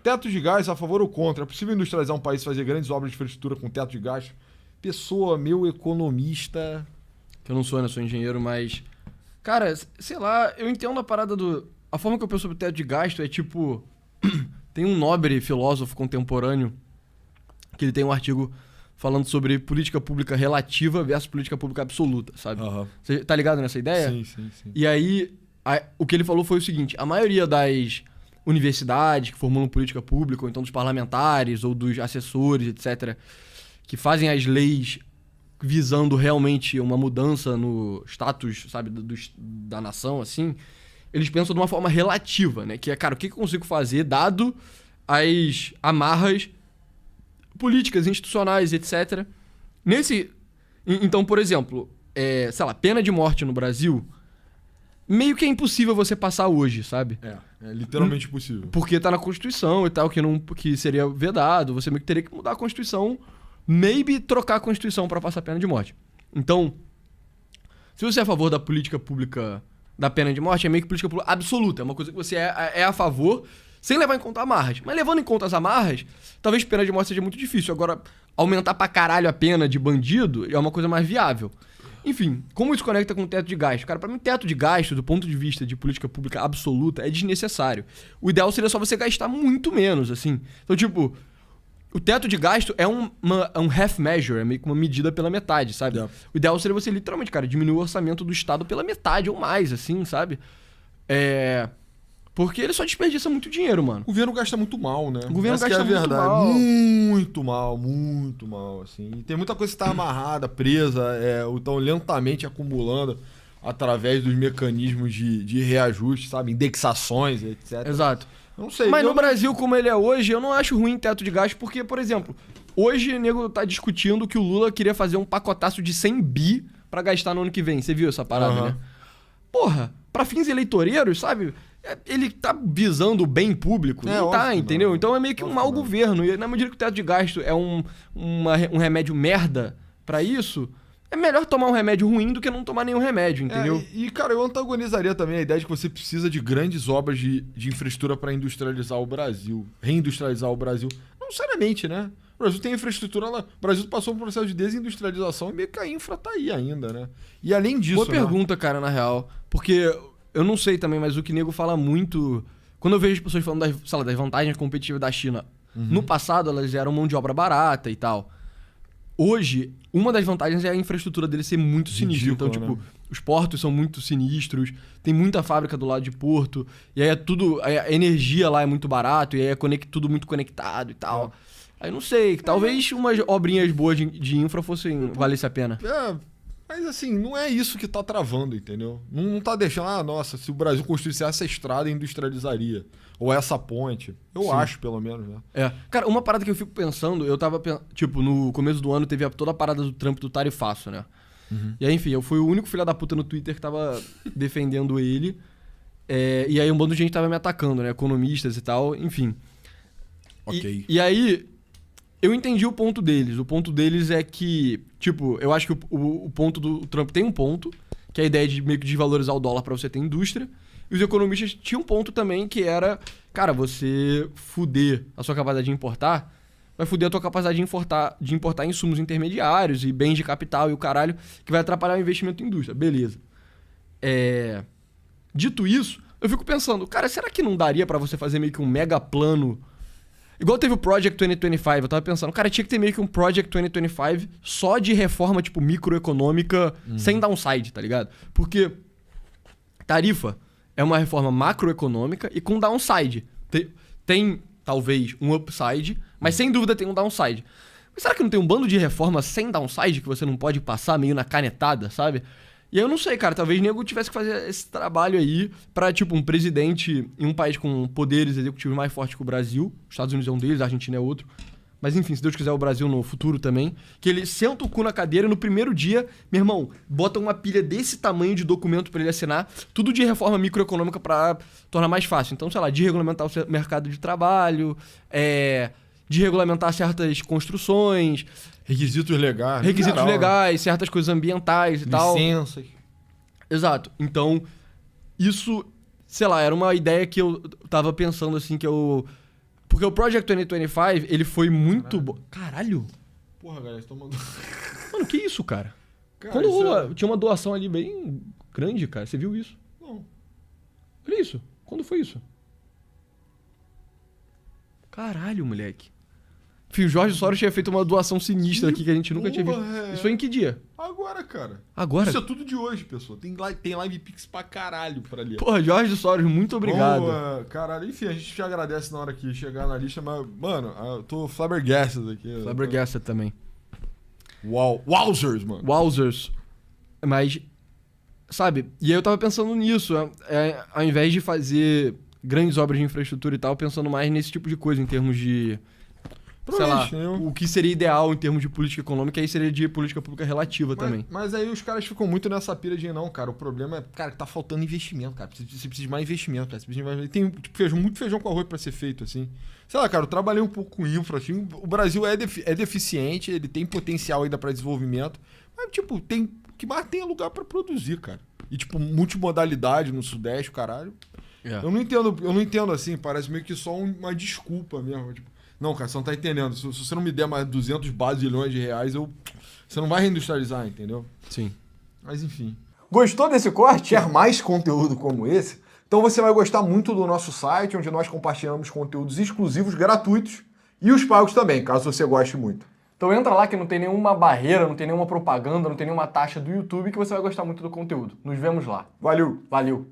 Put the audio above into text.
Teto de gás, a favor ou contra? É possível industrializar um país e fazer grandes obras de infraestrutura com teto de gás? Pessoa, meu economista... Que eu não sou, né? Sou engenheiro, mas... Cara, sei lá, eu entendo a parada do... A forma que eu penso sobre o teto de gasto é tipo... Tem um nobre filósofo contemporâneo que ele tem um artigo falando sobre política pública relativa versus política pública absoluta, sabe? Aham. Você tá ligado nessa ideia? Sim. E aí, o que ele falou foi o seguinte: a maioria das universidades que formulam política pública, ou então dos parlamentares, ou dos assessores, etc., que fazem as leis visando realmente uma mudança no status, sabe, da nação, assim, eles pensam de uma forma relativa, né? Que é, cara, o que eu consigo fazer dado as amarras políticas, institucionais, etc. Então, por exemplo, sei lá, pena de morte no Brasil, meio que é impossível você passar hoje, sabe? É literalmente impossível. Porque tá na Constituição e tal, que seria vedado. Você meio que teria que mudar a Constituição, maybe trocar a Constituição pra passar pena de morte. Então, se você é a favor da política pública da pena de morte, é meio que política pública absoluta. É uma coisa que você é a favor, sem levar em conta amarras. Mas levando em conta as amarras, talvez pena de morte seja muito difícil. Agora, aumentar pra caralho a pena de bandido é uma coisa mais viável. Enfim, como isso conecta com o teto de gasto? Cara, pra mim, teto de gasto, do ponto de vista de política pública absoluta, é desnecessário. O ideal seria só você gastar muito menos, assim. Então, tipo, o teto de gasto é um half measure, é meio que uma medida pela metade, sabe? Yeah. O ideal seria você, literalmente, cara, diminuir o orçamento do Estado pela metade ou mais, assim, sabe? Porque ele só desperdiça muito dinheiro, mano. O governo gasta muito mal, né? O governo Essa gasta que é a muito verdade. mal. Muito mal, assim. E tem muita coisa que está amarrada, presa, ou tão lentamente acumulando através dos mecanismos de reajuste, sabe? Indexações, etc. Exato. Eu não sei. Mas no Brasil, como ele é hoje, eu não acho ruim teto de gasto, porque, por exemplo, hoje o nego tá discutindo que o Lula queria fazer um pacotaço de 100 bi pra gastar no ano que vem. Você viu essa parada, né? Porra, pra fins eleitoreiros, sabe? Ele tá visando o bem público? Não tá, óbvio, entendeu? não. Então é meio que um mau governo. E na medida que o teto de gasto é um remédio merda pra isso, é melhor tomar um remédio ruim do que não tomar nenhum remédio, entendeu? Cara, eu antagonizaria também a ideia de que você precisa de grandes obras de infraestrutura para industrializar o Brasil, reindustrializar o Brasil. Não necessariamente, né? O Brasil tem infraestrutura lá. O Brasil passou por um processo de desindustrialização e meio que a infra tá aí ainda, né? E além disso... Boa pergunta, cara, na real. Porque eu não sei também, mas o que nego fala muito... Quando eu vejo as pessoas falando das vantagens competitivas da China, no passado elas eram mão de obra barata e tal. Hoje, uma das vantagens é a infraestrutura dele ser muito sinistra. Então, tipo, os portos são muito sinistros, tem muita fábrica do lado de porto, e aí a energia lá é muito barato, e aí é tudo muito conectado e tal. Aí não sei, talvez umas obrinhas boas de infra valesse a pena. Mas assim, não é isso que tá travando, entendeu? Não tá deixando, nossa, se o Brasil construísse essa estrada, industrializaria. Ou essa ponte. Eu acho, pelo menos, né? Cara, uma parada que eu fico pensando, eu tava, tipo, no começo do ano teve toda a parada do Trump do tarifaço, né? E aí, enfim, eu fui o único filho da puta no Twitter que tava defendendo ele. E aí um bando de gente tava me atacando, né? Economistas e tal, enfim. Ok. E aí, eu entendi o ponto deles. O ponto deles é que, tipo, eu acho que o ponto do Trump tem um ponto, que é a ideia de meio que desvalorizar o dólar pra você ter indústria. E os economistas tinham um ponto também que era, cara, você fuder a sua capacidade de importar, vai fuder a tua capacidade de importar insumos intermediários e bens de capital e o caralho, que vai atrapalhar o investimento em indústria. Beleza. Dito isso, eu fico pensando, cara, será que não daria pra você fazer meio que um mega plano? Igual teve o Project 2025, eu tava pensando, cara, tinha que ter meio que um Project 2025 só de reforma, tipo, microeconômica, sem downside, tá ligado? Porque tarifa é uma reforma macroeconômica e com downside. Tem talvez um upside, mas sem dúvida tem um downside. Mas será que não tem um bando de reforma sem downside que você não pode passar meio na canetada, sabe? E aí eu não sei, cara, talvez o nego tivesse que fazer esse trabalho aí pra, tipo, um presidente em um país com poderes executivos mais fortes que o Brasil, os Estados Unidos é um deles, a Argentina é outro, mas enfim, se Deus quiser o Brasil no futuro também, que ele senta o cu na cadeira e no primeiro dia, meu irmão, bota uma pilha desse tamanho de documento pra ele assinar, tudo de reforma microeconômica pra tornar mais fácil. Então, sei lá, de regulamentar o mercado de trabalho, de regulamentar certas construções, requisitos legais, certas coisas ambientais e tal. Licenças. Exato. Então, isso, sei lá, era uma ideia que eu tava pensando assim, que eu Porque o Project 2025, ele foi muito bom. Caralho! Porra, galera, estão mandando... Mano, que isso, cara? Cara, Quando isso rolou, tinha uma doação ali bem grande, cara. Você viu isso? Não. Olha isso. Quando foi isso? Caralho, moleque. Enfim, o Jorge Soros tinha feito uma doação sinistra aqui que a gente nunca tinha visto. Isso foi em que dia? Agora, cara. Agora? Isso é tudo de hoje, pessoal. Tem live Pix pra caralho pra ali. Porra, Jorge Soros, muito obrigado. Caralho, enfim, a gente te agradece na hora que chegar na lista, mas, mano, eu tô flabbergasted aqui. Flabbergasted também. Wowzers, mano. Wowzers. Mas, sabe, e aí eu tava pensando nisso, ao invés de fazer grandes obras de infraestrutura e tal, pensando mais nesse tipo de coisa, em termos de, sei lá, o que seria ideal em termos de política econômica, aí seria de política pública relativa também. Mas aí os caras ficam muito nessa pira de, não, cara, o problema é, cara, que tá faltando investimento, cara. Você precisa de mais investimento, cara. Você precisa de mais... Tem tipo, muito feijão com arroz pra ser feito, assim. Sei lá, cara, eu trabalhei um pouco com infra, assim. O Brasil é deficiente, ele tem potencial ainda pra desenvolvimento, mas, tipo, o que mais tem é lugar pra produzir, cara. E, tipo, multimodalidade no Sudeste, o caralho. Eu não entendo assim, parece meio que só uma desculpa mesmo, tipo, não, cara, você não tá entendendo. Se você não me der mais 200 bazilhões de reais, você não vai reindustrializar, entendeu? Sim. Mas enfim. Gostou desse corte? Quer mais conteúdo como esse? Então você vai gostar muito do nosso site, onde nós compartilhamos conteúdos exclusivos, gratuitos, e os pagos também, caso você goste muito. Então entra lá que não tem nenhuma barreira, não tem nenhuma propaganda, não tem nenhuma taxa do YouTube, que você vai gostar muito do conteúdo. Nos vemos lá. Valeu! Valeu!